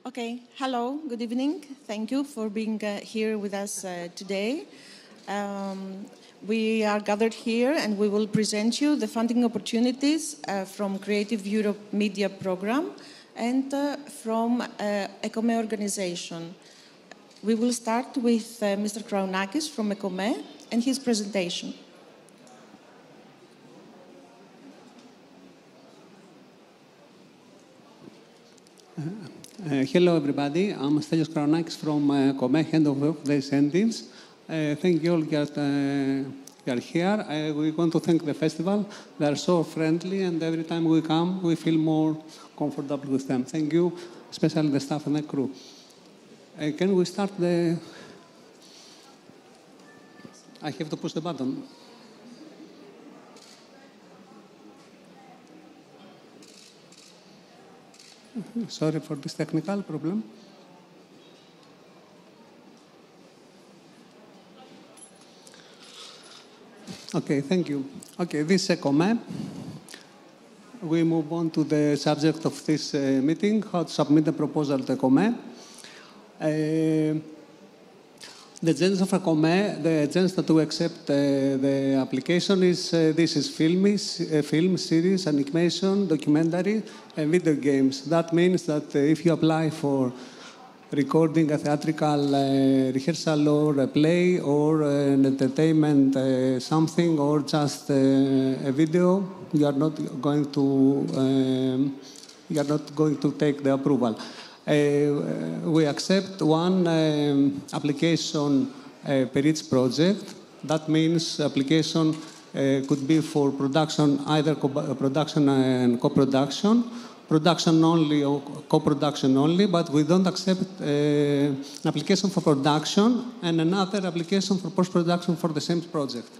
Okay, hello, good evening. Thank you for being here with us today. We are gathered here and we will present you the funding opportunities from Creative Europe Media Program and from EKOME organization. We will start with Mr. Kraounakis from EKOME and his presentation. Hello, everybody. I'm Stelios Kraounakis from EKOME, Head of the Incentives. Thank you all that you are here. We want to thank the festival. They are so friendly, and every time we come, we feel more comfortable with them. Thank you, especially the staff and the crew. Can we start the... I have to push the button. Sorry for this technical problem. Okay, thank you. Okay, this is EKOME. We move on to the subject of this meeting, how to submit a proposal to EKOME. The agenda of EKOME, the agenda that we accept the application is, this is film, series, animation, documentary, and video games. That means that if you apply for recording a theatrical rehearsal or a play or an entertainment something or just a video, you are not going to take the approval. We accept one application per each project. That means application could be for production, either production and co-production, production only or co-production only, but we don't accept an application for production and another application for post-production for the same project.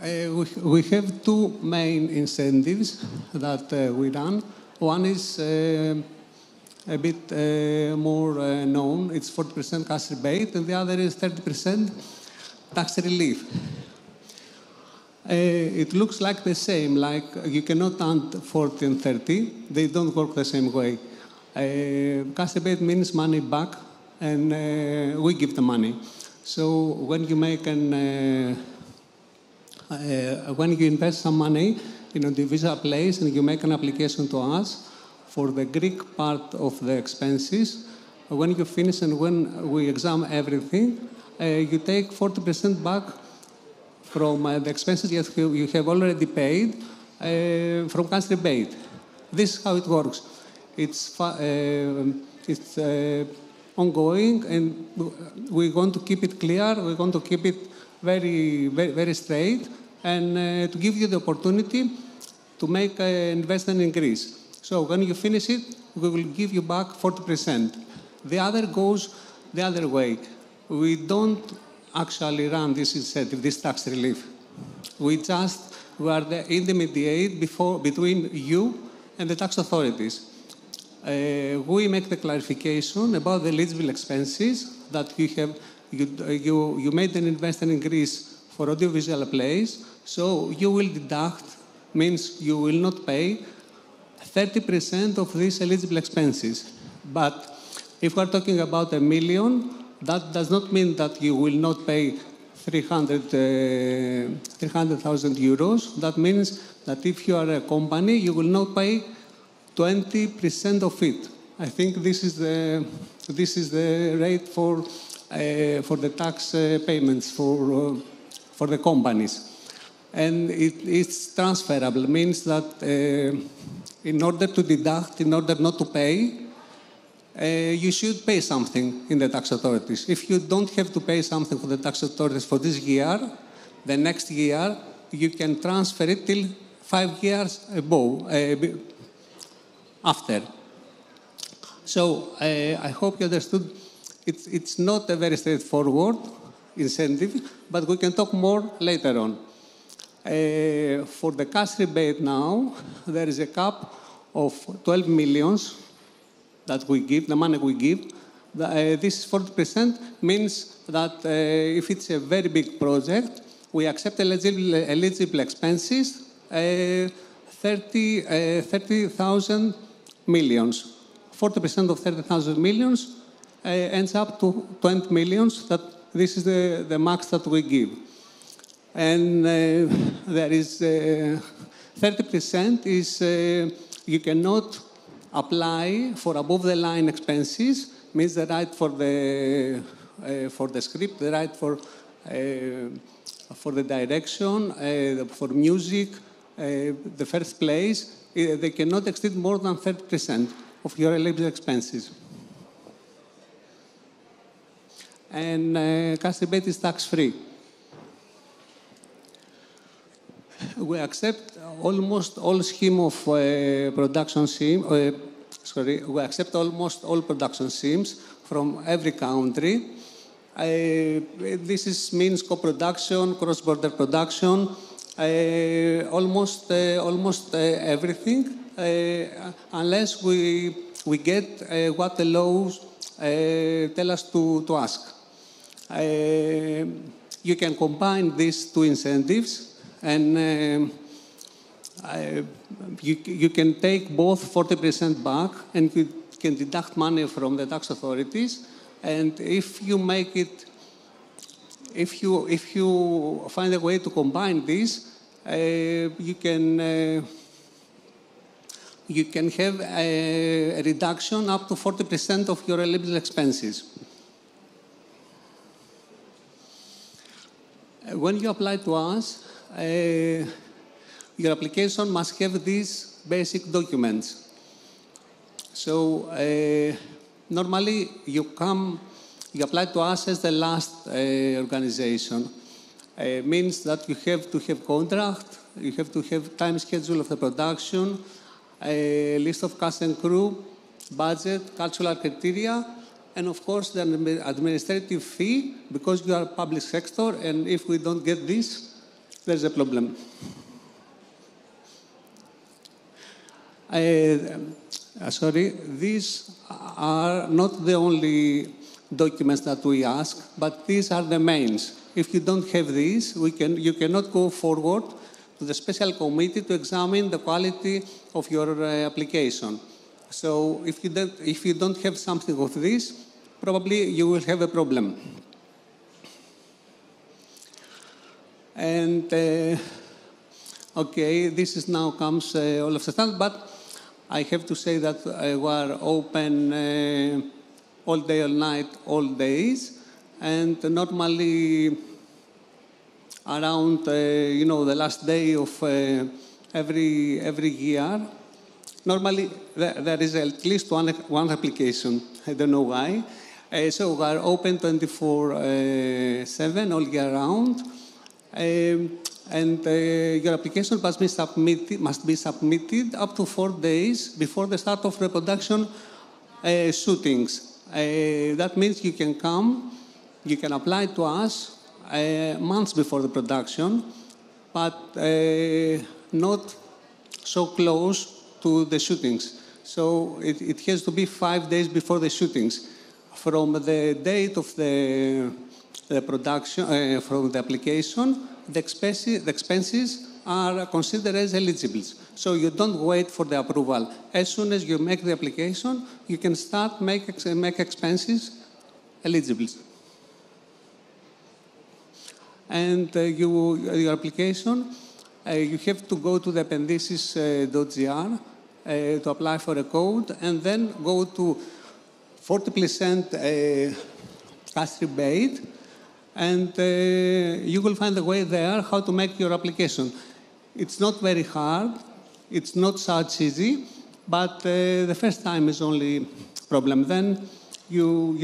We have two main incentives that we run. One is a bit more known. It's 40% cash rebate, and the other is 30% tax relief. It looks like the same, like you cannot add 40 and 30. They don't work the same way. Cash rebate means money back, and we give the money. So when you make when you invest some money in audiovisual plays and you make an application to us for the Greek part of the expenses, when you finish and when we examine everything, you take 40% back from the expenses you have already paid from cash rebate. This is how it works. It's ongoing, and we want to keep it clear. We want to keep it very, very, very straight, and to give you the opportunity to make an investment increase. So when you finish it, we will give you back 40%. The other goes the other way. We don't actually run this incentive, this tax relief. We are the intermediate between you and the tax authorities. We make the clarification about the eligible expenses that you made an investment increase for audiovisual plays, so you will deduct, means you will not pay 30% of these eligible expenses. But if we're talking about $1 million, that does not mean that you will not pay 300,000 euros. That means that if you are a company, you will not pay 20% of it. I think this is the rate for the tax payments for the companies. And it's transferable, means that in order to deduct, in order not to pay, you should pay something in the tax authorities. If you don't have to pay something for the tax authorities for this year, the next year, you can transfer it till 5 years after. So I hope you understood. It's not a very straightforward incentive, but we can talk more later on. For the cash rebate now, there is a cap of 12 millions that we give, the money we give. This 40% means that if it's a very big project, we accept eligible expenses, 30,000 millions. 40% of 30,000 millions ends up to 20 millions. This is the max that we give. And there is 30% is you cannot apply for above-the-line expenses, means the right for the script, the right for the direction, for music, the first place. They cannot exceed more than 30% of your eligible expenses. And cash rebate is tax-free. We accept almost all scheme of production scheme. We accept almost all production schemes from every country. This means co-production, cross-border production, almost everything, unless we get what the laws tell us to ask. You can combine these two incentives, and you can take both 40% back, and you can deduct money from the tax authorities. And if you make it, if you find a way to combine this, you can have a reduction up to 40% of your eligible expenses. When you apply to us, your application must have these basic documents. So normally you apply to us as the last organization. Means that you have to have contract, you have to have time schedule of the production, a list of cast and crew, budget, cultural criteria, and of course the administrative fee, because you are public sector, and if we don't get this, there's a problem. Sorry, these are not the only documents that we ask, but these are the mains. If you don't have these, you cannot go forward to the special committee to examine the quality of your application. So if you don't have something of this, probably you will have a problem. And okay, this is now comes all of the time, but I have to say that we are open all day, all night, all days, and normally around the last day of every year, normally there is at least one application. I don't know why. So we are open 24/7 all year round. And your application must be submitted up to 4 days before the start of the production shootings. That means you can come, you can apply to us months before the production, but not so close to the shootings. So it has to be 5 days before the shootings. From the date of the production, from the application, the expenses are considered as eligible. So you don't wait for the approval. As soon as you make the application, you can start make expenses eligible. And your application, you have to go to the appendices.gr to apply for a code, and then go to 40% cash rebate, and you will find a way there how to make your application. It's not very hard, it's not such easy, but the first time is only problem. Then you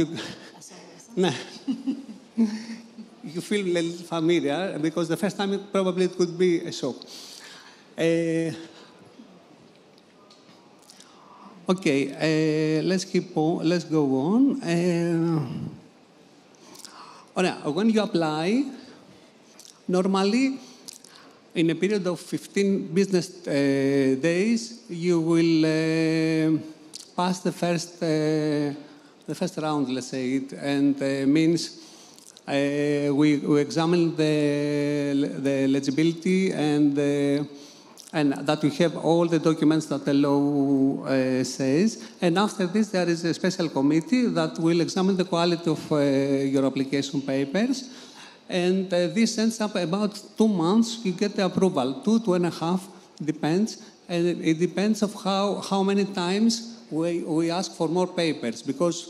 feel a little familiar, because the first time probably it could be a shock. Okay, let's go on. When you apply, normally in a period of 15 business days, you will pass the first round, let's say it, and means we examine the eligibility and and that you have all the documents that the law says. And after this, there is a special committee that will examine the quality of your application papers. And this ends up about 2 months, you get the approval, 2.5, depends. And it depends of how many times we ask for more papers, because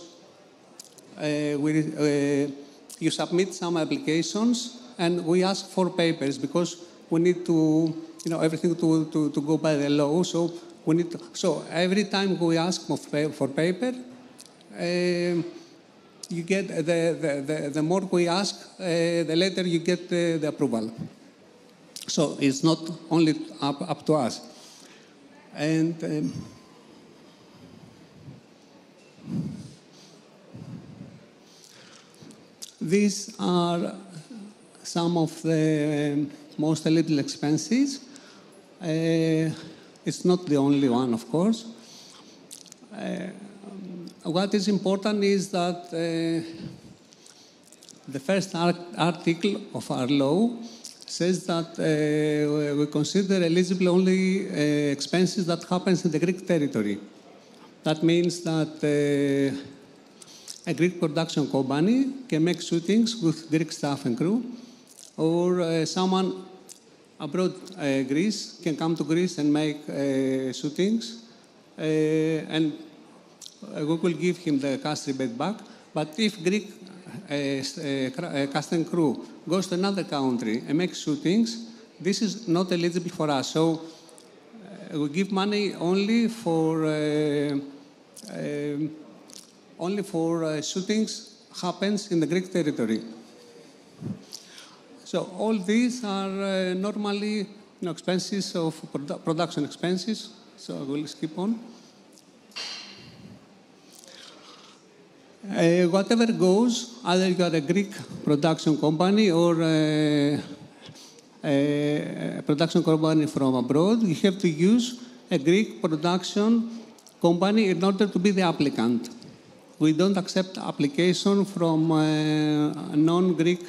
you submit some applications and we ask for papers because we need to, everything to go by the law. So we need to, so every time we ask for paper, you get the more we ask, the later you get the approval. So it's not only up to us. And these are some of the most eligible expenses. It's not the only one, of course. What is important is that the first article of our law says that we consider eligible only expenses that happens in the Greek territory. That means that a Greek production company can make shootings with Greek staff and crew, or someone abroad Greece can come to Greece and make shootings, and we will give him the cash rebate back. But if Greek cast and crew goes to another country and makes shootings, this is not eligible for us. So we give money only for shootings happens in the Greek territory. So all these are normally expenses of production expenses. So I will skip on. Whatever goes, either you are a Greek production company or a production company from abroad, you have to use a Greek production company in order to be the applicant. We don't accept application from a non-Greek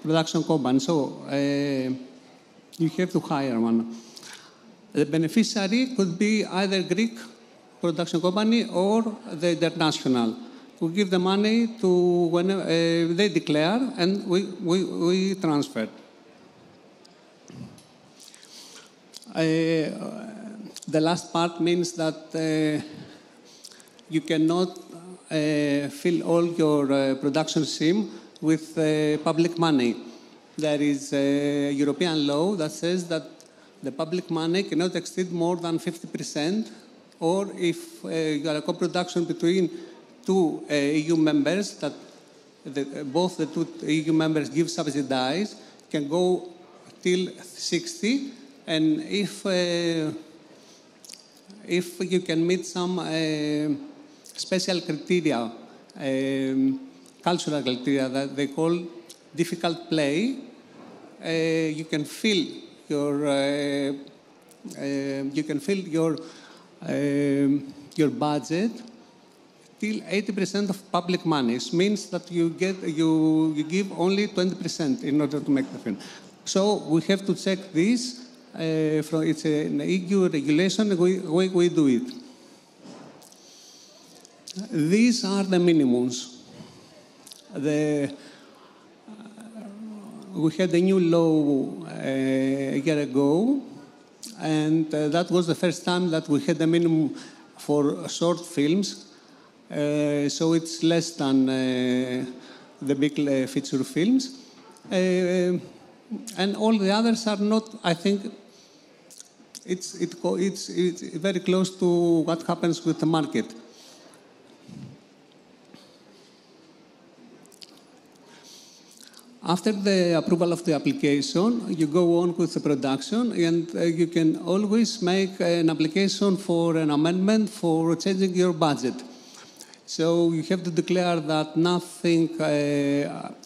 production company, so you have to hire one. The beneficiary could be either Greek production company or the international. We give the money to whenever they declare, and we transfer. The last part means that you cannot fill all your production sim with public money. There is a European law that says that the public money cannot exceed more than 50%, or if you are a co-production between two EU members that both the two EU members give subsidize, can go till 60, and if you can meet some special criteria, cultural criteria that they call difficult play, you can fill your budget till 80% of public money. It means that you give only 20% in order to make the film. So we have to check this. It's an EU regulation. We do it. These are the minimums. We had a new law a year ago, and that was the first time that we had a minimum for short films. So it's less than the big feature films. And all the others are not, I think, it's very close to what happens with the market. After the approval of the application, you go on with the production, and you can always make an application for an amendment for changing your budget. So you have to declare that nothing,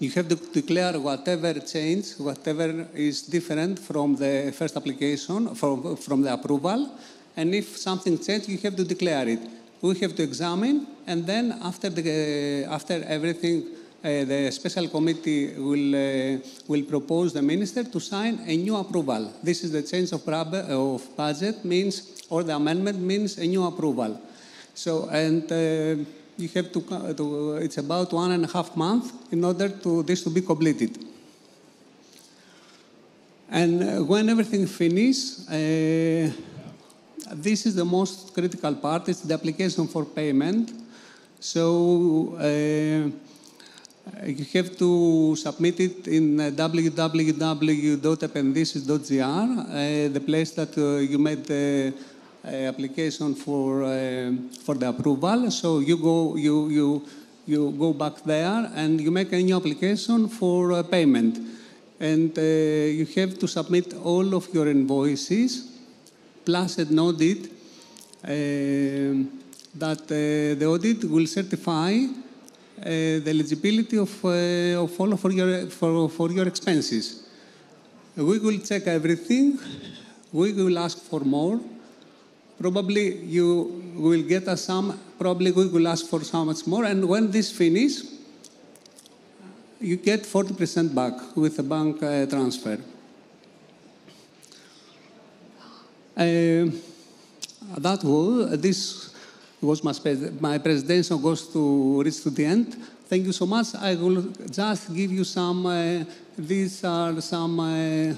you have to declare whatever change, whatever is different from the first application, from the approval. And if something changed, you have to declare it. We have to examine, and then after everything the special committee will propose the minister to sign a new approval. This is the change of budget means, or the amendment means a new approval. So, and you have to it's about 1.5 months in order to this to be completed. And when everything finishes, this is the most critical part, it's the application for payment. So you have to submit it in www.ependisis.gr, the place that you made the application for the approval. So you go back there and you make a new application for payment. And you have to submit all of your invoices, plus an audit that the audit will certify the eligibility of all for your expenses. We will check everything. We will ask for more. Probably you will get us some. Probably we will ask for so much more. And when this finishes, you get 40% back with a bank transfer. This was my presentation goes to reach to the end. Thank you so much. I will just give you some, these are some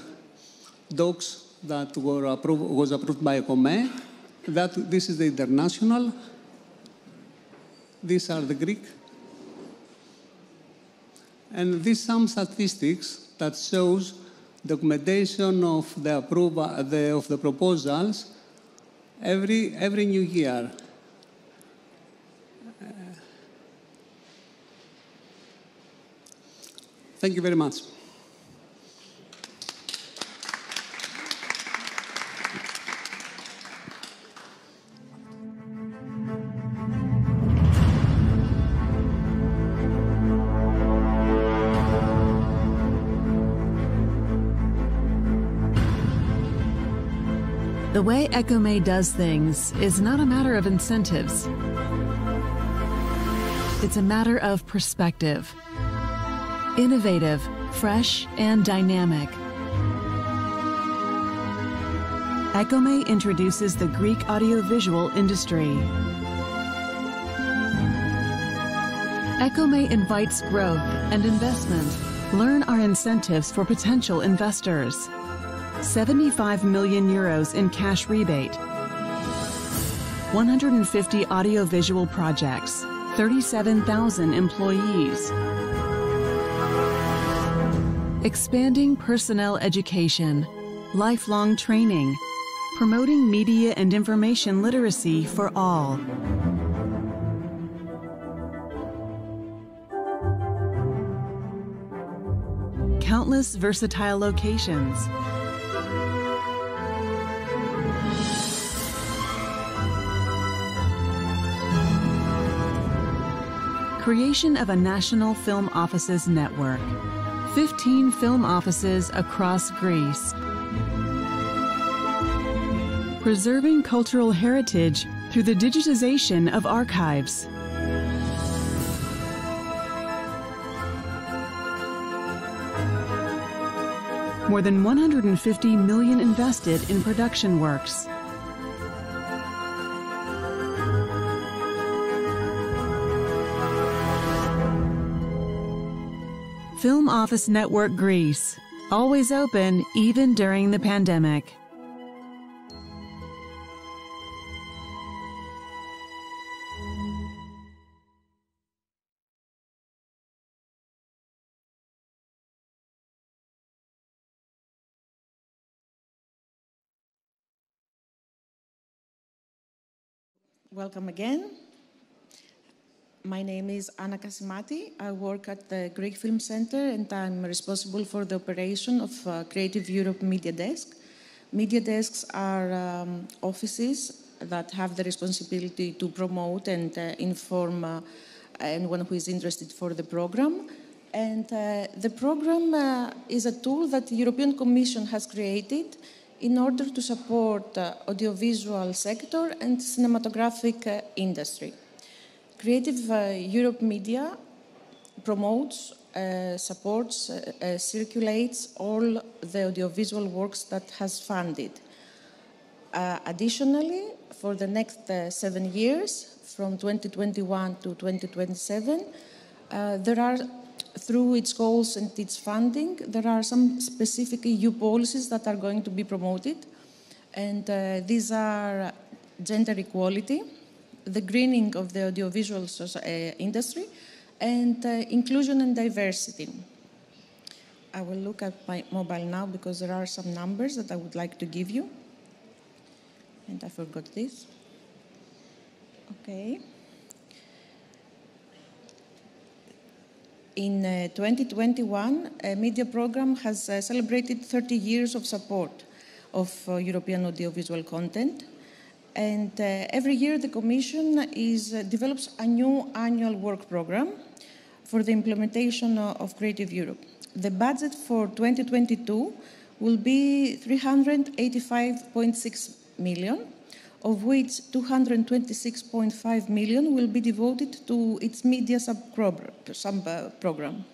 docs that was approved by EKOME. This is the international. These are the Greek. And these some statistics that shows documentation of the approval of the proposals every new year. Thank you very much. The way EKOME does things is not a matter of incentives. It's a matter of perspective. Innovative, fresh, and dynamic. EKOME introduces the Greek audiovisual industry. EKOME invites growth and investment. Learn our incentives for potential investors. 75 million euros in cash rebate. 150 audiovisual projects. 37,000 employees. Expanding personnel education. Lifelong training. Promoting media and information literacy for all. Countless versatile locations. Creation of a national film offices network. 15 film offices across Greece. Preserving cultural heritage through the digitization of archives. More than 150 million invested in production works. Film Office Network Greece, always open even during the pandemic. Welcome again. My name is Anna Kasimati. I work at the Greek Film Center and I'm responsible for the operation of Creative Europe Media Desk. Media desks are offices that have the responsibility to promote and inform anyone who is interested for the program. And the program is a tool that the European Commission has created in order to support the audiovisual sector and cinematographic industry. Creative Europe Media promotes, supports, circulates all the audiovisual works that has funded. Additionally, for the next 7 years, from 2021 to 2027, there are, through its goals and its funding, there are some specific EU policies that are going to be promoted. And these are gender equality, the greening of the audiovisual industry, and inclusion and diversity. I will look at my mobile now because there are some numbers that I would like to give you. And I forgot this. Okay. In 2021, a media program has celebrated 30 years of support of European audiovisual content. And every year the Commission develops a new annual work program for the implementation of Creative Europe. The budget for 2022 will be 385.6 million, of which 226.5 million will be devoted to its media sub-program.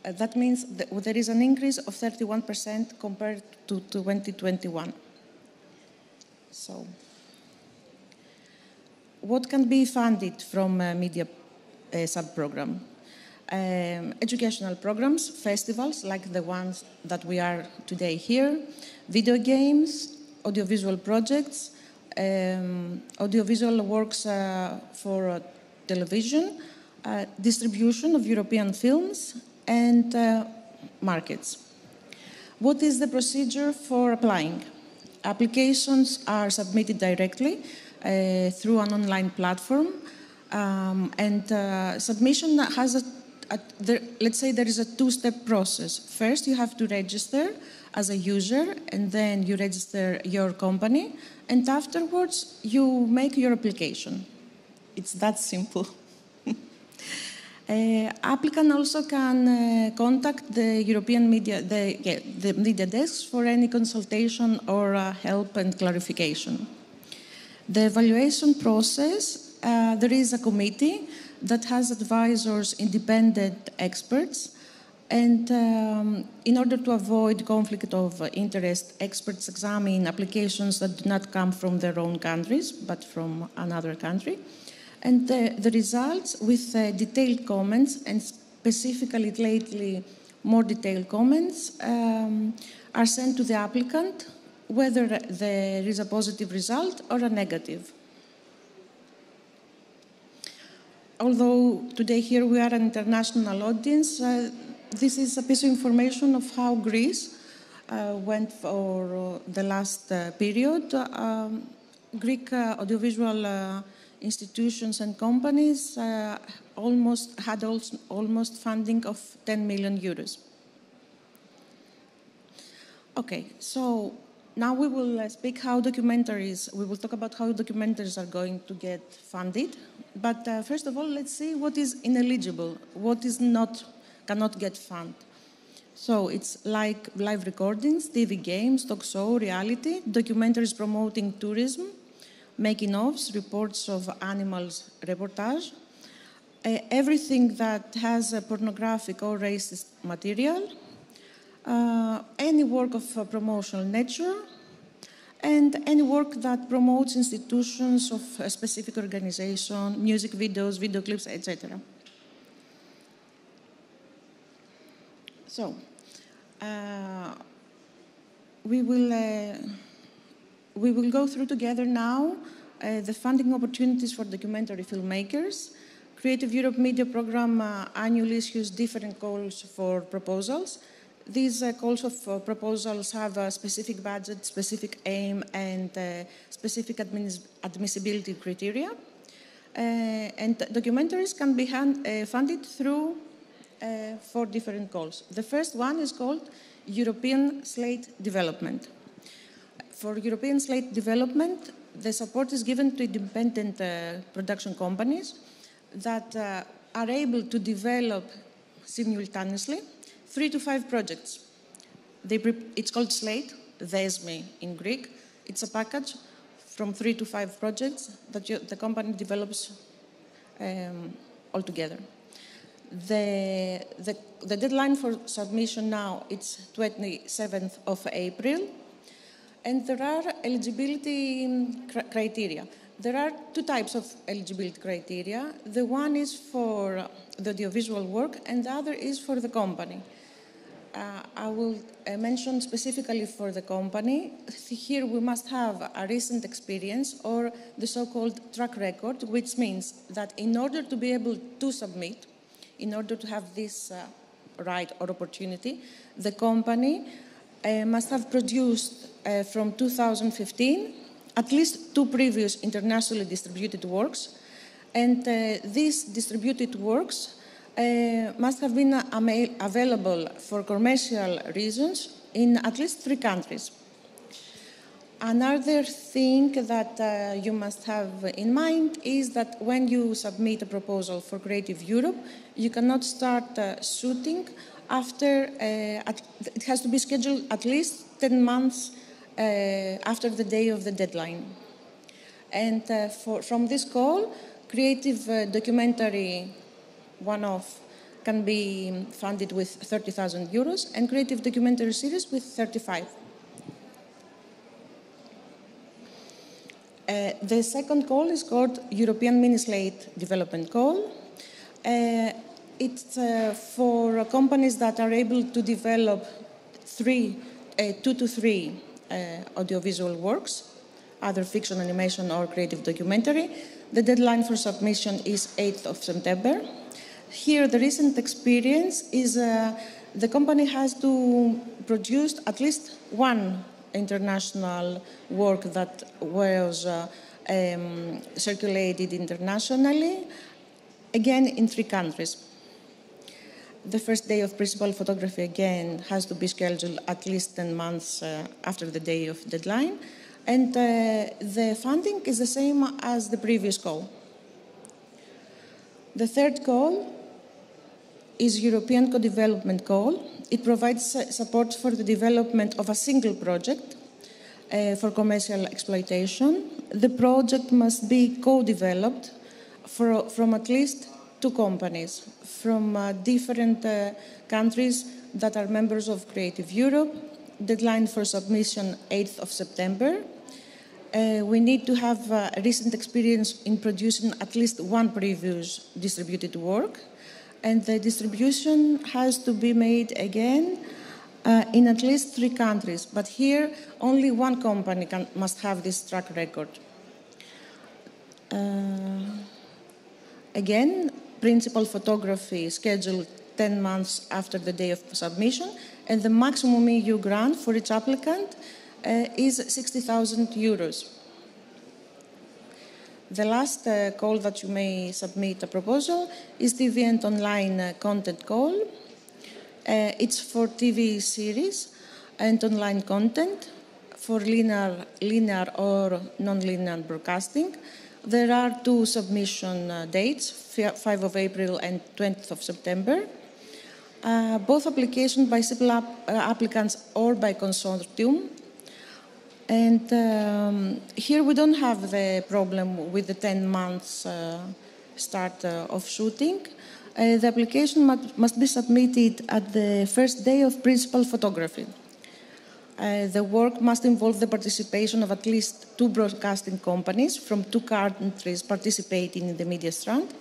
That means that there is an increase of 31% compared to 2021. So, what can be funded from media sub-program? Educational programs, festivals like the ones that we are today here, video games, audiovisual projects, audiovisual works for television, distribution of European films, and markets. What is the procedure for applying? Applications are submitted directly through an online platform, and submission has let's say there is a two-step process. First, you have to register as a user, and then you register your company, and afterwards you make your application. It's that simple. Applicant also can contact the European media, the media desks for any consultation or help and clarification. The evaluation process, there is a committee that has advisors, independent experts, and in order to avoid conflict of interest, experts examine applications that do not come from their own countries, but from another country. And the results with detailed comments, and specifically lately more detailed comments, are sent to the applicant, whether there is a positive result or a negative. Although today here we are an international audience, this is a piece of information of how Greece went for the last period. Greek audiovisual institutions and companies almost funding of 10 million euros. Okay, so now we will speak how documentaries, we will talk about how documentaries are going to get funded. But first of all, let's see what is ineligible, what is cannot get funded. So it's like live recordings, TV games, talk show, reality, documentaries promoting tourism, making-ofs, reports of animals, reportage, everything that has a pornographic or racist material, any work of promotional nature, and any work that promotes institutions of a specific organization, music videos, video clips, etc. So, we will go through together now the funding opportunities for documentary filmmakers. Creative Europe Media Programme annually issues different calls for proposals. These calls of proposals have a specific budget, specific aim, and specific admissibility criteria. And documentaries can be funded through 4 different calls. The first one is called European Slate Development. For European Slate Development, the support is given to independent production companies that are able to develop simultaneously 3 to 5 projects. It's called Slate, Desme in Greek. It's a package from 3 to 5 projects that the company develops altogether. The deadline for submission now is 27th of April, and there are eligibility criteria. There are two types of eligibility criteria. The one is for the audiovisual work, and the other is for the company. I will mention specifically for the company. Here we must have a recent experience or the so-called track record, which means that in order to be able to submit, in order to have this right or opportunity, the company must have produced from 2015 at least 2 previous internationally distributed works, and these distributed works must have been available for commercial reasons in at least 3 countries. Another thing that you must have in mind is that when you submit a proposal for Creative Europe, you cannot start shooting after, it has to be scheduled at least 10 months after the day of the deadline. And from this call, creative documentary one-off can be funded with 30,000 euros and creative documentary series with 35. The second call is called European Mini-Slate Development Call. It's for companies that are able to develop 2 to 3 audiovisual works, either fiction, animation, or creative documentary. The deadline for submission is 8th of September. Here, the recent experience is the company has to produce at least 1 international work that was circulated internationally, again in 3 countries. The first day of principal photography, again, has to be scheduled at least 10 months after the day of deadline. And the funding is the same as the previous call. The third call is European Co-Development Call. It provides support for the development of a single project for commercial exploitation. The project must be co-developed from at least 2 companies from different countries that are members of Creative Europe. Deadline for submission 8th of September. We need to have recent experience in producing at least 1 previous distributed work, and the distribution has to be made again in at least 3 countries. But here, only 1 company must have this track record. Again, principal photography scheduled 10 months after the day of submission, and the maximum EU grant for each applicant is 60,000 euros. The last call that you may submit a proposal is TV and online content call. It's for TV series and online content for linear or non-linear broadcasting. There are 2 submission dates, 5 of April and 20th of September. Both applications by simple applicants or by consortium. And here we don't have the problem with the 10 months start of shooting. The application must be submitted at the first day of principal photography. The work must involve the participation of at least 2 broadcasting companies from 2 countries participating in the media strand.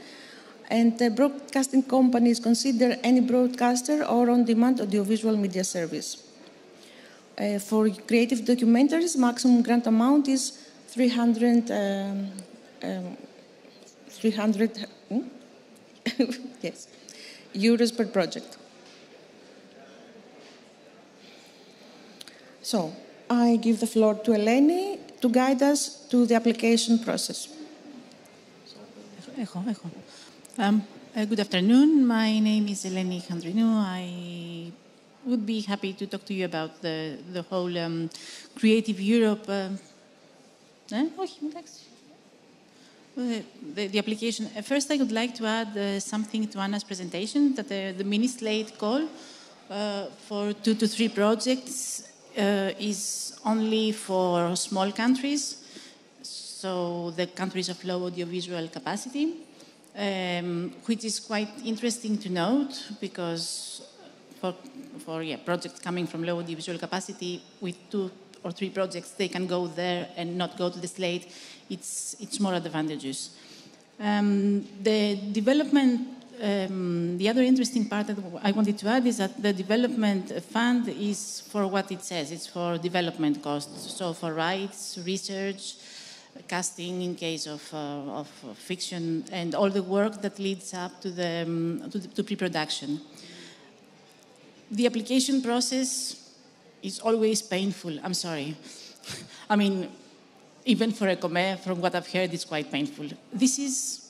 And the broadcasting companies consider any broadcaster or on-demand audiovisual media service. For creative documentaries, maximum grant amount is 300 yes, euros per project. So, I give the floor to Eleni to guide us to the application process. Good afternoon. My name is Eleni Chandrinou. I would be happy to talk to you about the whole Creative Europe. The application. First, I would like to add something to Anna's presentation, that the mini-slate call for 2 to 3 projects is only for small countries, so the countries of low audiovisual capacity. which is quite interesting to note because for projects coming from low audiovisual capacity, with 2 or 3 projects, they can go there and not go to the slate. It's more advantageous. The development, the other interesting part that I wanted to add is that the development fund is for what it says. It's for development costs. So for rights, research, casting in case of fiction, and all the work that leads up to pre-production. The application process is always painful. I'm sorry. I mean, even for EKOME, from what I've heard, it's quite painful. This is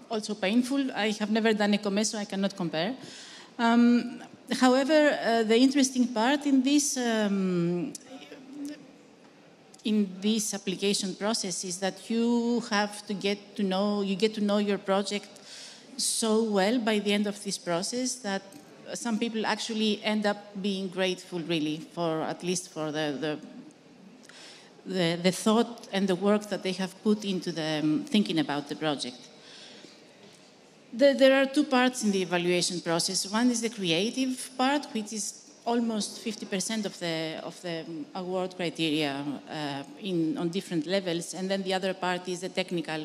also painful. I have never done EKOME, so I cannot compare. However, the interesting part in this application process is that you have to get to know your project so well by the end of this process that some people actually end up being grateful, really, for at least for the thought and the work that they have put into thinking about the project. There are 2 parts in the evaluation process. One is the creative part, which is almost 50% of the award criteria on different levels, and then the other part is the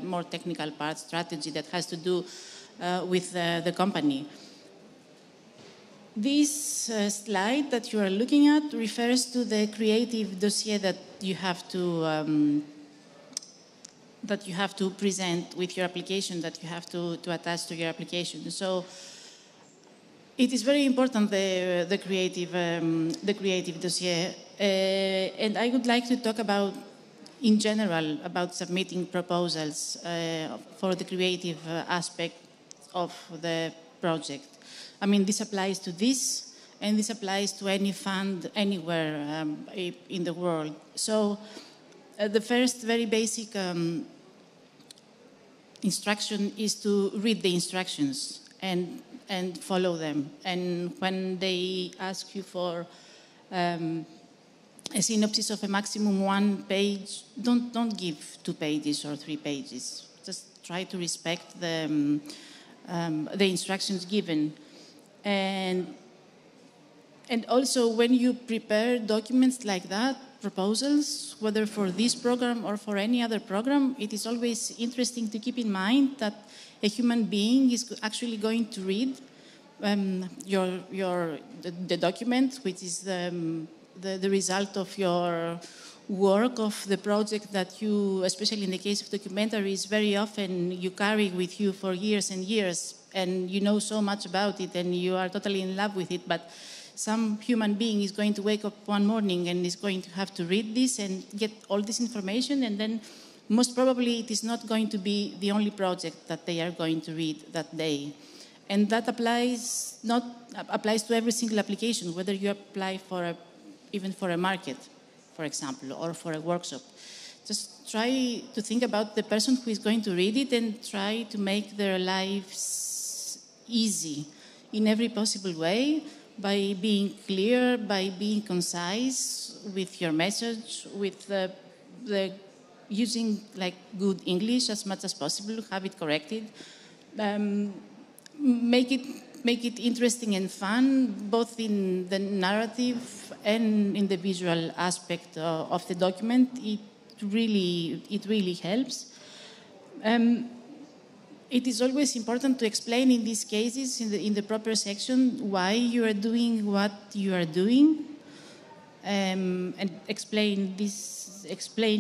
more technical part, strategy, that has to do with the company. This slide that you are looking at refers to the creative dossier that you have to present with your application, that you have to attach to your application. So it is very important, the creative dossier, and I would like to talk about, in general, about submitting proposals for the creative aspect of the project. I mean, this applies to this, and this applies to any fund anywhere in the world. So the first very basic instruction is to read the instructions and follow them. And when they ask you for a synopsis of a maximum 1 page, don't give 2 pages or 3 pages. Just try to respect the instructions given. And also, when you prepare documents like that, proposals, whether for this program or for any other program, it is always interesting to keep in mind that a human being is actually going to read the document, which is the result of your work, of the project that you, especially in the case of documentaries, very often you carry with you for years and years, and you know so much about it and you are totally in love with it, but some human being is going to wake up one morning and is going to have to read this and get all this information, and then most probably it is not going to be the only project that they are going to read that day. And that applies to every single application, whether you apply even for a market, for example, or for a workshop. Just try to think about the person who is going to read it and try to make their lives easy in every possible way, by being clear, by being concise with your message, with using like good English as much as possible, have it corrected. Make it interesting and fun, both in the narrative and in the visual aspect of the document. It really helps. It is always important to explain in these cases, in the proper section, why you are doing what you are doing, and explain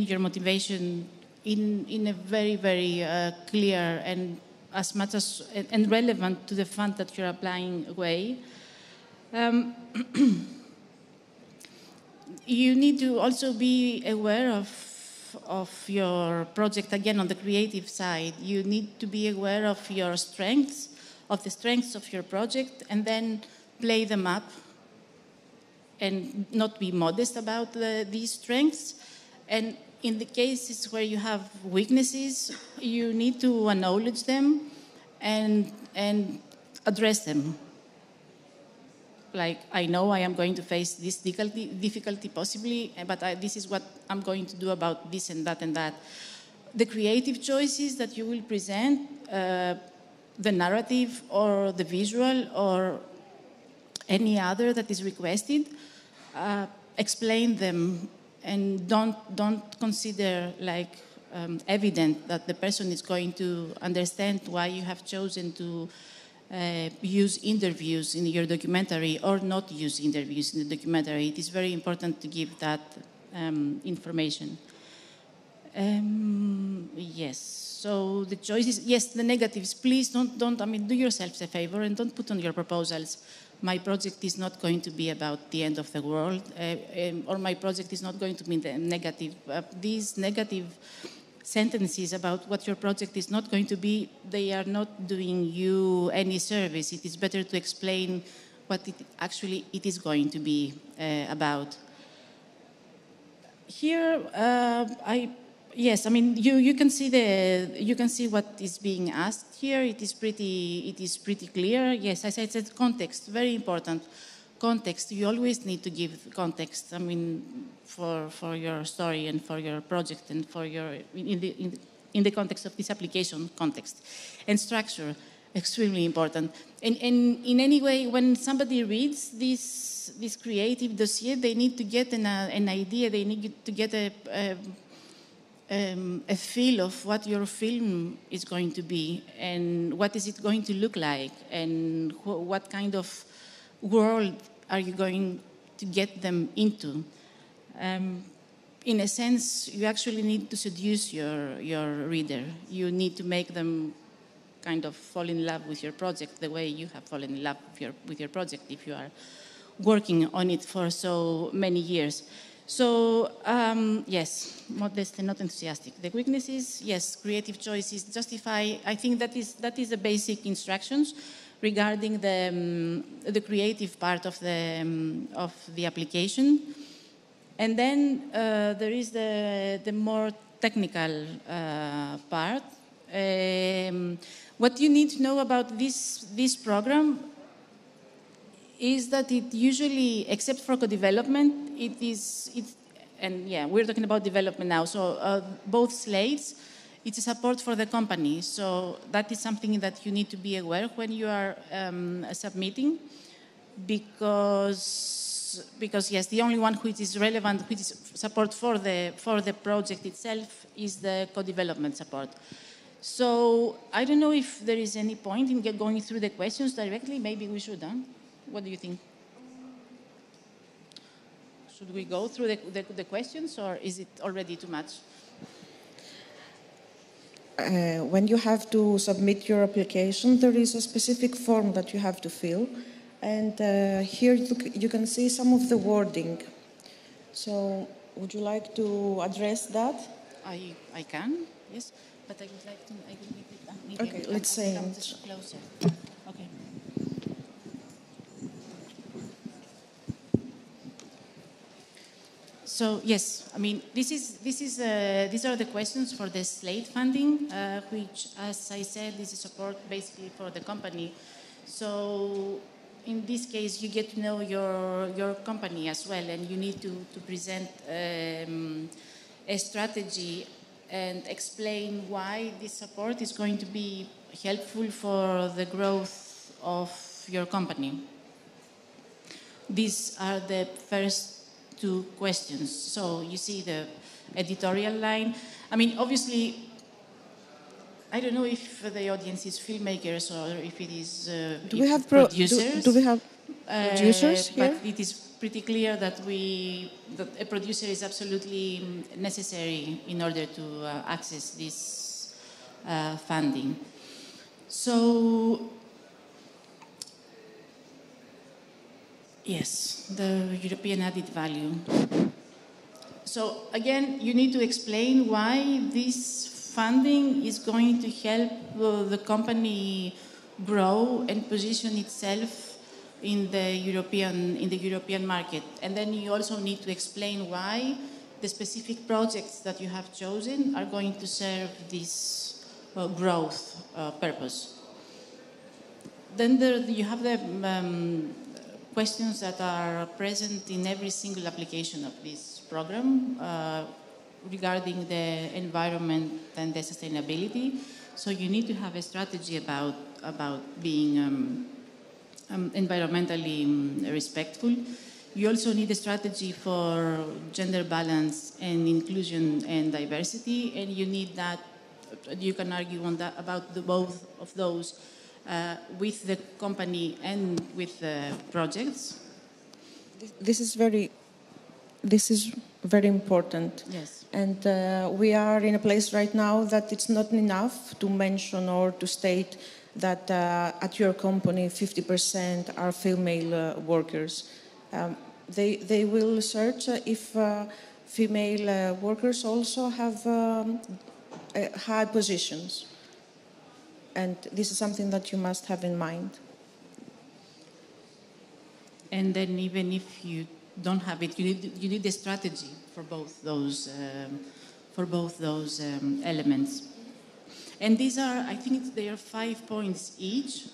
your motivation in a very, very clear and as much as and relevant to the fund that you're applying way. You need to also be aware of your project, again, on the creative side. You need to be aware of your strengths, of the strengths of your project, and then play them up and not be modest about these strengths. And in the cases where you have weaknesses, you need to acknowledge them and address them. Like, I know I am going to face this difficulty possibly, but this is what I'm going to do about this and that and that. The creative choices that you will present the narrative or the visual or any other that is requested, explain them and don't consider like evident that the person is going to understand why you have chosen to use interviews in your documentary or not use interviews in the documentary. It is very important to give that information. Yes, so the choices, yes, the negatives, please don't, I mean, do yourselves a favor and don't put on your proposals, my project is not going to be about the end of the world, or my project is not going to be the negative. These negative sentences about what your project is not going to be, they are not doing you any service. It is better to explain what it is going to be about. Here, yes, I mean you can see what is being asked here. It is pretty clear. Yes, as I said, context, very important. Context. You always need to give context. I mean, for your story and for your project and for your in the context of this application, context and structure, extremely important. And in any way, when somebody reads this creative dossier, they need to get an idea. They need to get a feel of what your film is going to be and what is it going to look like and what kind of world are you going to get them into. In a sense, you actually need to seduce your reader. You need to make them kind of fall in love with your project the way you have fallen in love with your project if you are working on it for so many years. So, yes, modest and not enthusiastic. The weaknesses, yes, creative choices, justify. I think that is the basic instructions regarding the creative part of the application. And then there is the more technical part. What you need to know about this program is that it usually, except for co-development, and yeah, we're talking about development now, so both slates, it's a support for the company. So that is something that you need to be aware when you are submitting, because yes, the only one which is relevant, which is support for the project itself, is the co-development support. So I don't know if there is any point in going through the questions directly. Maybe we should, huh? What do you think? Should we go through the questions, or is it already too much? When you have to submit your application, there is a specific form that you have to fill. And here you can see some of the wording. So would you like to address that? I can, yes. But I would like to, I will leave it. Okay, let's say come just closer. Okay. So yes, I mean these are the questions for the slate funding, which, as I said, is a support basically for the company. So in this case, you get to know your company as well, and you need to present a strategy and explain why this support is going to be helpful for the growth of your company. These are the first two questions. So you see the editorial line. I mean, obviously, I don't know if the audience is filmmakers or if it is producers. Do we have producers here? But it is pretty clear that a producer is absolutely necessary in order to access this funding. So, yes, the European added value. So again, you need to explain why this funding is going to help the company grow and position itself in the European market. And then you also need to explain why the specific projects that you have chosen are going to serve this growth purpose. Then you have the questions that are present in every single application of this program regarding the environment and the sustainability. So you need to have a strategy about being environmentally respectful. You also need a strategy for gender balance and inclusion and diversity, and you need that. You can argue on that about both of those with the company and with the projects. This is very important. Yes. And we are in a place right now that it's not enough to mention or to state that at your company 50% are female workers. They will search if female workers also have high positions. And this is something that you must have in mind. And then even if you don't have it, you need a strategy for both those elements. And these are, I think they are 5 points each,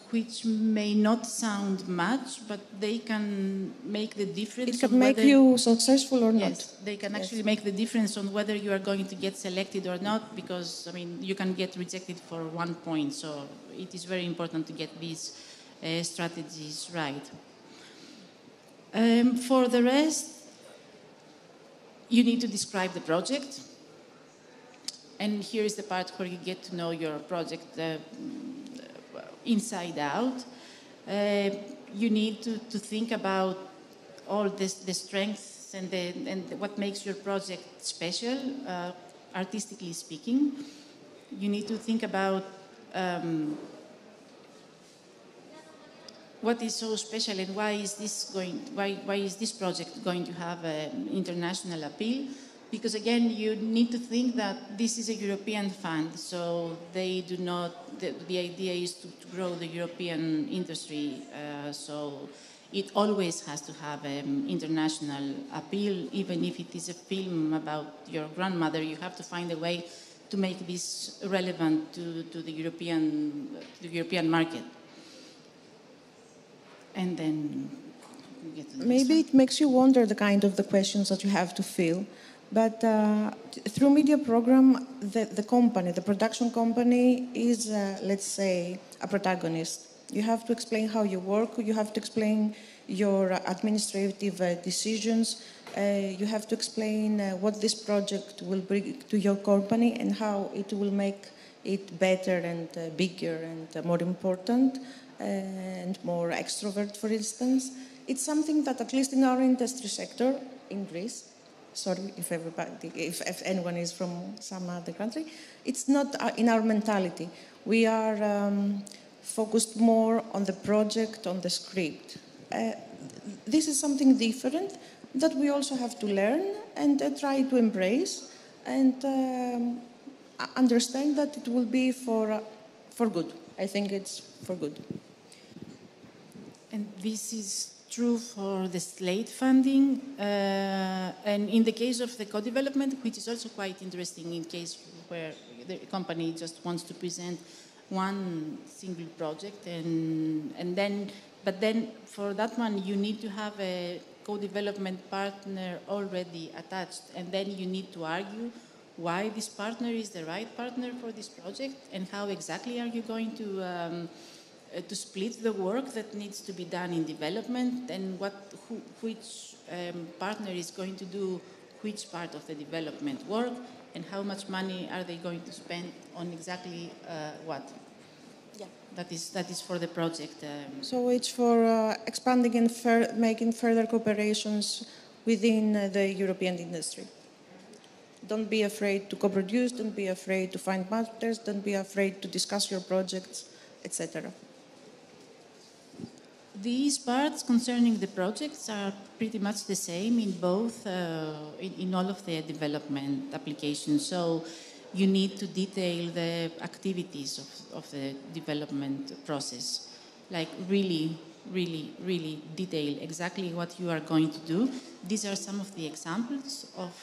which may not sound much, but they can make the difference. It can make you successful or not. Yes, they can actually make the difference on whether you are going to get selected or not, because, I mean, you can get rejected for 1 point. So it is very important to get these strategies right. For the rest, you need to describe the project. And here is the part where you get to know your project inside out. You need to think about all the strengths and what makes your project special, artistically speaking. You need to think about what is so special and why is this project going to have an international appeal? Because again, you need to think that this is a European fund, so they do not. The idea is to grow the European industry, so it always has to have an international appeal. Even if it is a film about your grandmother, you have to find a way to make this relevant to the European market. And then maybe it makes you wonder the kind of the questions that you have to fill. But through media program, the company, the production company is, let's say, a protagonist. You have to explain how you work. You have to explain your administrative decisions. You have to explain what this project will bring to your company and how it will make it better and bigger and more important and more extrovert, for instance. It's something that, at least in our industry sector in Greece, sorry if anyone is from some other country, it's not in our mentality. We are focused more on the project, on the script. This is something different that we also have to learn and try to embrace and understand that it will be for good. I think it's for good. And this is true for the slate funding, and in the case of the co-development, which is also quite interesting in case where the company just wants to present one single project, but then for that one you need to have a co-development partner already attached, and then you need to argue why this partner is the right partner for this project and how exactly are you going to split the work that needs to be done in development, and which partner is going to do which part of the development work, and how much money are they going to spend on exactly what. Yeah, that is for the project. So it's for expanding and making further cooperations within the European industry. Don't be afraid to co-produce, don't be afraid to find partners, don't be afraid to discuss your projects, etc. These parts concerning the projects are pretty much the same in both, in all of the development applications. So you need to detail the activities of the development process, like really detail exactly what you are going to do. These are some of the examples of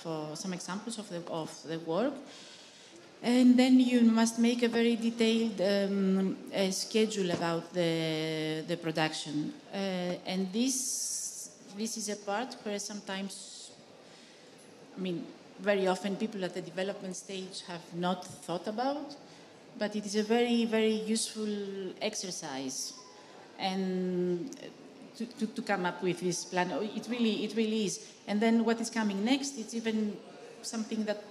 the work. And then you must make a very detailed schedule about the production. And this is a part where sometimes, I mean, very often people at the development stage have not thought about, but it is a very, very useful exercise. And to come up with this plan, it really is. And then what is coming next, it's even something that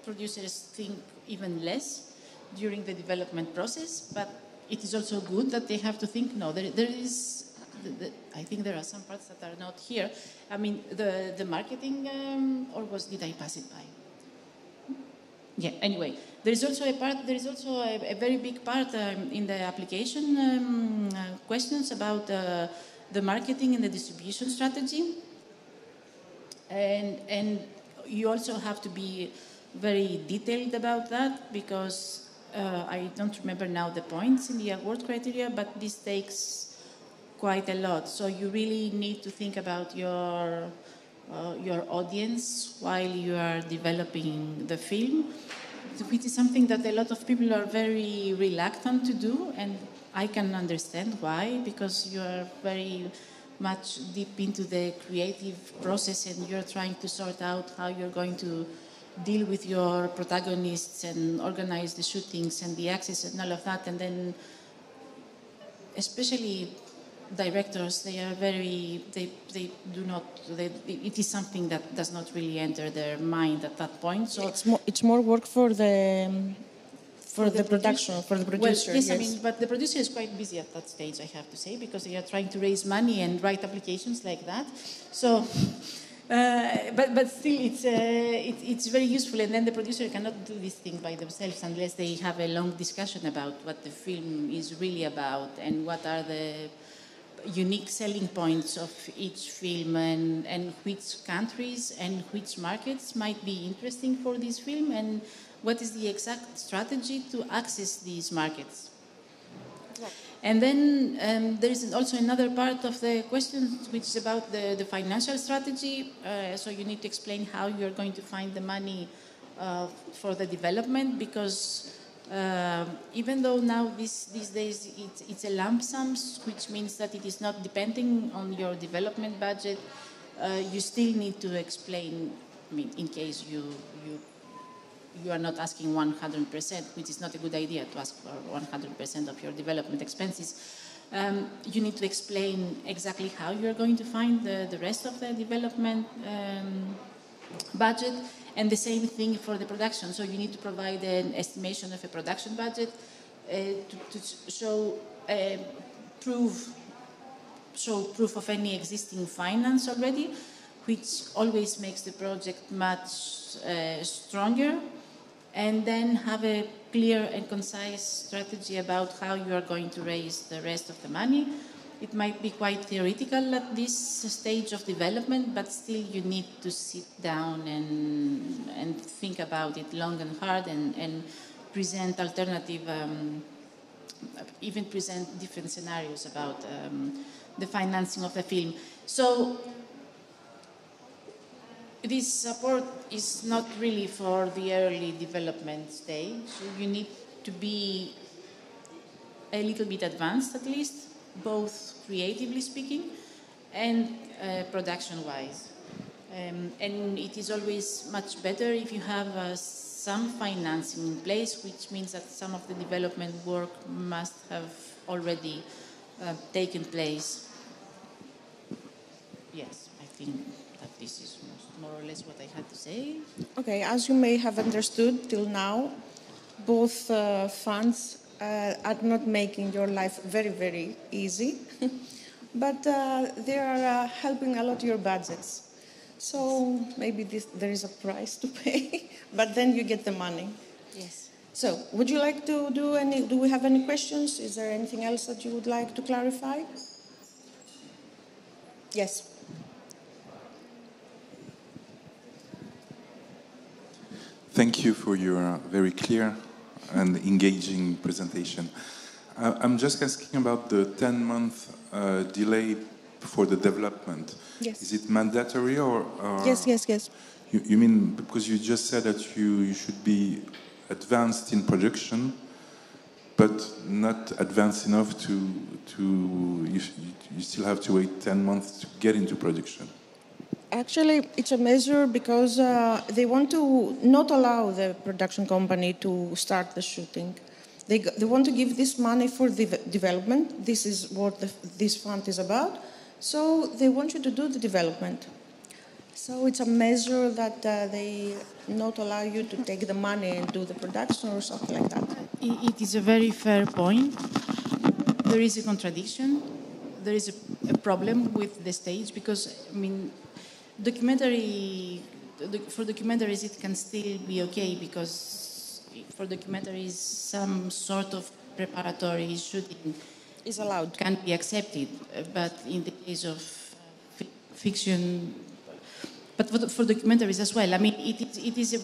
producers think even less during the development process, but it is also good that they have to think, no, there is, I think there are some parts that are not here. I mean, the marketing, did I pass it by? Yeah, anyway, there is also a very big part in the application questions about the marketing and the distribution strategy. And you also have to be very detailed about that, because I don't remember now the points in the award criteria, but this takes quite a lot. So you really need to think about your audience while you are developing the film, which is something that a lot of people are very reluctant to do, and I can understand why, because you are very much deep into the creative process and you're trying to sort out how you're going to deal with your protagonists and organize the shootings and the access and all of that. And then, especially directors, they are very, it is something that does not really enter their mind at that point. So it's more work for the production, for the producer. Well, yes, I mean, but the producer is quite busy at that stage, I have to say, because they are trying to raise money and write applications like that. So, but still, it's very useful, and then the producer cannot do this thing by themselves unless they have a long discussion about what the film is really about and what are the unique selling points of each film, and which countries and which markets might be interesting for this film, and what is the exact strategy to access these markets. And then there is also another part of the question, which is about the financial strategy. So you need to explain how you're going to find the money for the development, because even though now these days it's a lump sum, which means that it is not depending on your development budget, you still need to explain, I mean, in case you are not asking 100%, which is not a good idea to ask for 100% of your development expenses. You need to explain exactly how you're going to find the rest of the development budget, and the same thing for the production. So you need to provide an estimation of a production budget to show proof of any existing finance already, which always makes the project much stronger, and then have a clear and concise strategy about how you are going to raise the rest of the money. It might be quite theoretical at this stage of development, but still you need to sit down and think about it long and hard, and present alternative, even present different scenarios about the financing of the film. So this support is not really for the early development stage. You need to be a little bit advanced, at least, both creatively speaking and production-wise. And it is always much better if you have some financing in place, which means that some of the development work must have already taken place. Yes, I think that this is more or less what I had to say. Okay, as you may have understood till now, both funds are not making your life very, very easy, but they are helping a lot your budgets. So maybe there is a price to pay, but then you get the money. Yes. So would you like to do we have any questions? Is there anything else that you would like to clarify? Yes. Thank you for your very clear and engaging presentation. I'm just asking about the 10-month delay for the development. Yes. Is it mandatory or Yes. You mean, because you just said that you should be advanced in production, but not advanced enough you still have to wait 10 months to get into production? Actually, it's a measure because they want to not allow the production company to start the shooting. They want to give this money for the development. This is what this fund is about. So they want you to do the development. So it's a measure that they not allow you to take the money and do the production or something like that. It is a very fair point. There is a contradiction. There is a problem with the stage because, I mean, for documentaries it can still be okay because for documentaries some sort of preparatory shooting is allowed, can be accepted, but in the case of fiction, but for documentaries as well, I mean, there is a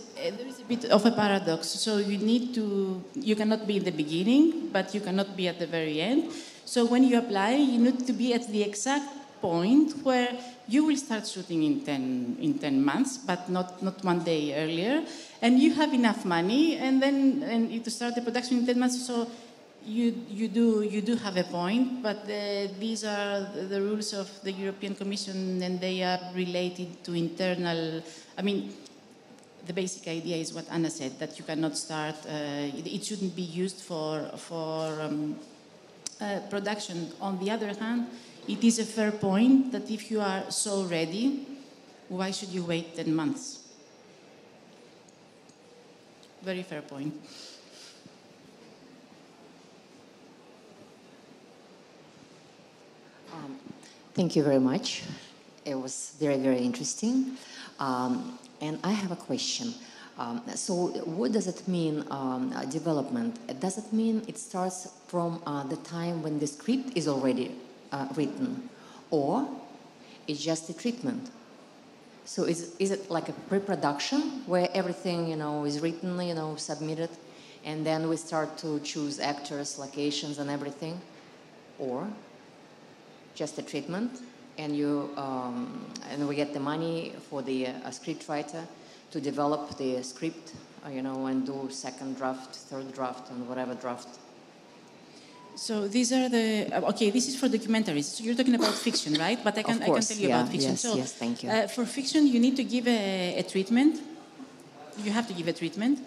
bit of a paradox. So you cannot be in the beginning, but you cannot be at the very end. So when you apply, you need to be at the exact point where you will start shooting in 10 months, but not 1 day earlier, and you have enough money, and to start the production in 10 months. So you do have a point, but these are the rules of the European Commission, and they are related to internal. I mean, the basic idea is what Anna said, that you cannot start. It shouldn't be used for production. On the other hand, it is a fair point that if you are so ready, why should you wait 10 months? Very fair point. Thank you very much. It was very, very interesting. And I have a question. So what does it mean, development? Does it mean it starts from the time when the script is already written, or it's just a treatment? So is it like a pre-production where everything, is written, submitted, and then we start to choose actors, locations, and everything, or just a treatment, and we get the money for the scriptwriter to develop the script, and do second draft, third draft, and whatever draft? So these are this is for documentaries. So you're talking about fiction, right? But I can tell you about fiction. Yes, thank you. For fiction, you need to give a treatment. You have to give a treatment.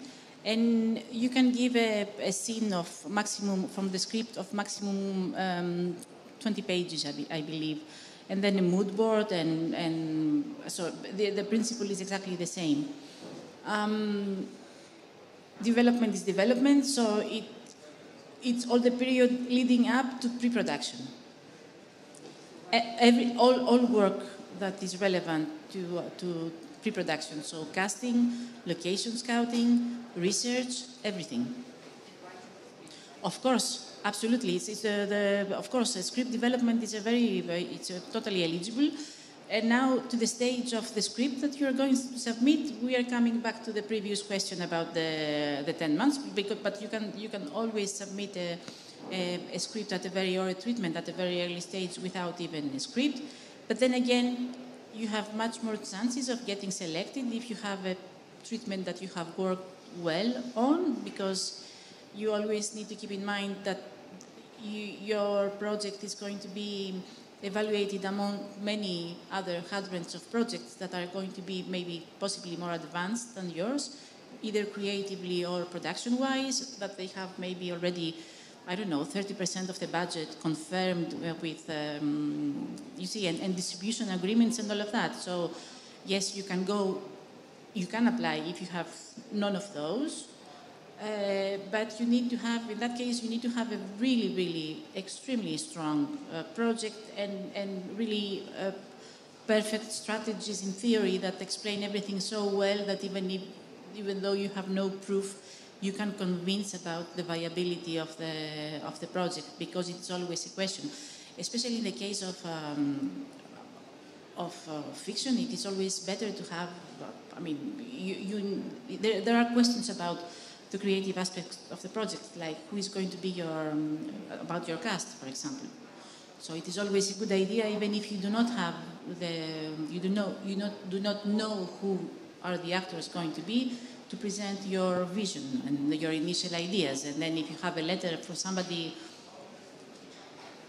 And you can give a scene of maximum, from the script, of maximum 20 pages, I believe. And then a mood board, and so the principle is exactly the same. Development is development, so it's all the period leading up to pre-production. All work that is relevant to pre-production, so casting, location scouting, research, everything. Of course, absolutely. Of course, script development is it's totally eligible. And now, to the stage of the script that you are going to submit, we are coming back to the previous question about the 10 months. But you can always submit a script at a very early treatment, at a very early stage, without even a script. But then again, you have much more chances of getting selected if you have a treatment that you have worked well on, because you always need to keep in mind that your project is going to be evaluated among many other hundreds of projects that are going to be possibly more advanced than yours, either creatively or production-wise, that they have maybe already, 30% of the budget confirmed with, and distribution agreements and all of that. So, yes, you can apply if you have none of those. But you need to have, in that case, you need to have a really, really extremely strong project and really perfect strategies in theory that explain everything so well that even though you have no proof, you can convince about the viability of the project, because it's always a question. Especially in the case of fiction, it is always better to have. There are questions about the creative aspects of the project, like who is going to be about your cast, for example. So it is always a good idea, even if you do not have do not know who are the actors going to be, to present your vision and your initial ideas. And then if you have a letter from somebody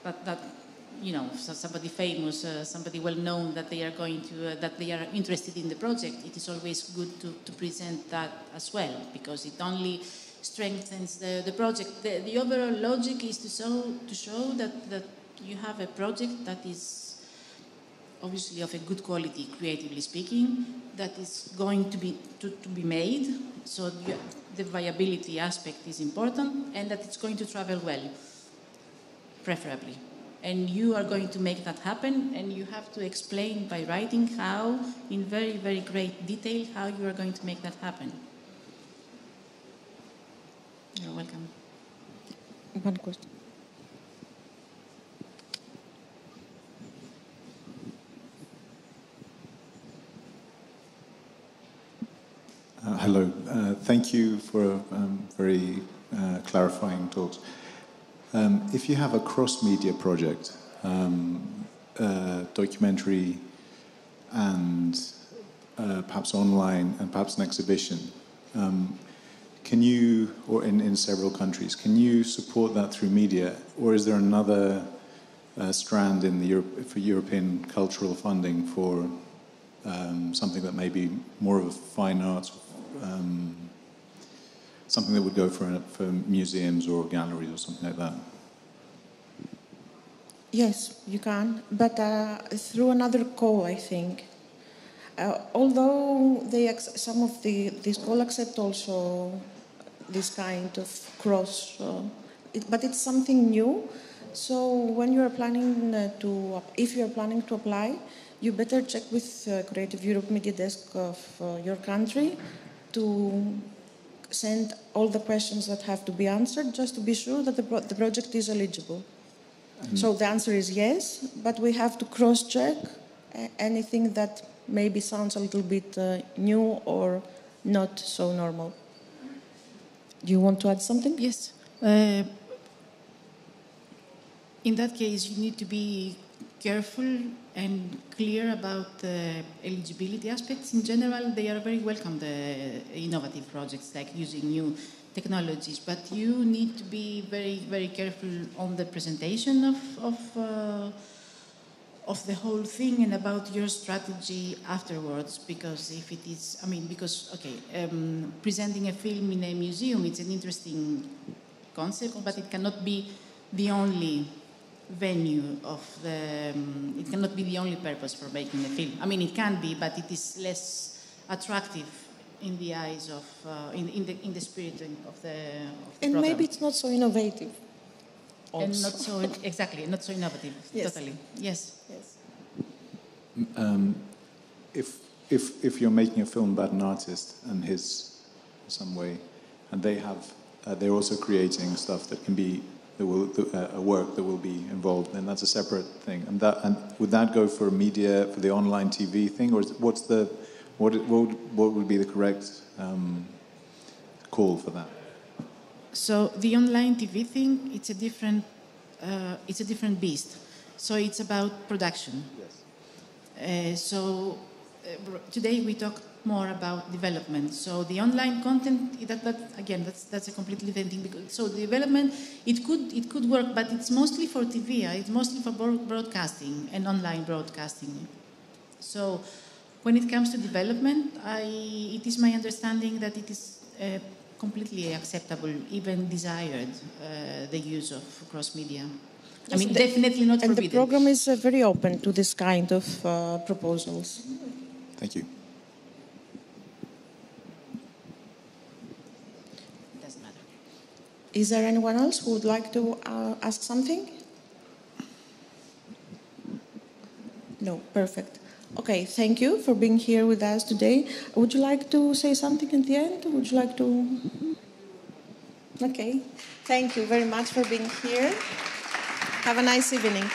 that you know, somebody famous, somebody well known that they are going to, that they are interested in the project, it is always good to present that as well, because it only strengthens the project. The overall logic is to show that you have a project that is obviously of a good quality, creatively speaking, that is going to be made. So the viability aspect is important, and that it's going to travel well, preferably. And you are going to make that happen, and you have to explain by writing how, in very, very great detail, how you are going to make that happen. You're welcome. One question. Hello. Thank you for very clarifying talks. If you have a cross-media project, documentary and perhaps online and perhaps an exhibition, can you, or in several countries, can you support that through media, or is there another strand in the for European cultural funding for something that may be more of a fine arts, something that would go for museums or galleries or something like that? Yes, you can, but through another call, I think. Although some of this call accept also this kind of cross, but it's something new. So when you are planning if you are planning to apply, you better check with Creative Europe Media Desk of your country to send all the questions that have to be answered, just to be sure that the project is eligible. Mm-hmm. So the answer is yes, but we have to cross-check anything that maybe sounds a little bit new or not so normal. Do you want to add something? Yes. In that case, you need to be careful and clear about the eligibility aspects. In general, they are very welcome, the innovative projects, like using new technologies, but you need to be very, very careful on the presentation of the whole thing and about your strategy afterwards, because if it is, presenting a film in a museum, it's an interesting concept, but it cannot be the only venue of it cannot be the only purpose for making a film. I mean, it can be, but it is less attractive in the eyes of, in the spirit of the and program. Maybe it's not so innovative. Also. And not so, exactly, not so innovative, yes. Totally, yes. If you're making a film about an artist and his, in some way, and they're also creating stuff that can be, a work that will be involved, and that's a separate thing. And would that go for media, for the online TV thing, or what would be the correct call for that? So the online TV thing, it's a different beast. So it's about production. Yes. Today we talk more about development. So the online content, that's a completely different thing. So the development, it could work, but it's mostly for TV. It's mostly for broadcasting and online broadcasting. So when it comes to development, it is my understanding that it is completely acceptable, even desired, the use of cross-media. I mean, definitely not forbidden. And the program is very open to this kind of proposals. Thank you. Doesn't matter. Is there anyone else who would like to ask something? No, perfect. Okay, thank you for being here with us today. Would you like to say something at the end? Would you like to? Okay, thank you very much for being here. Have a nice evening.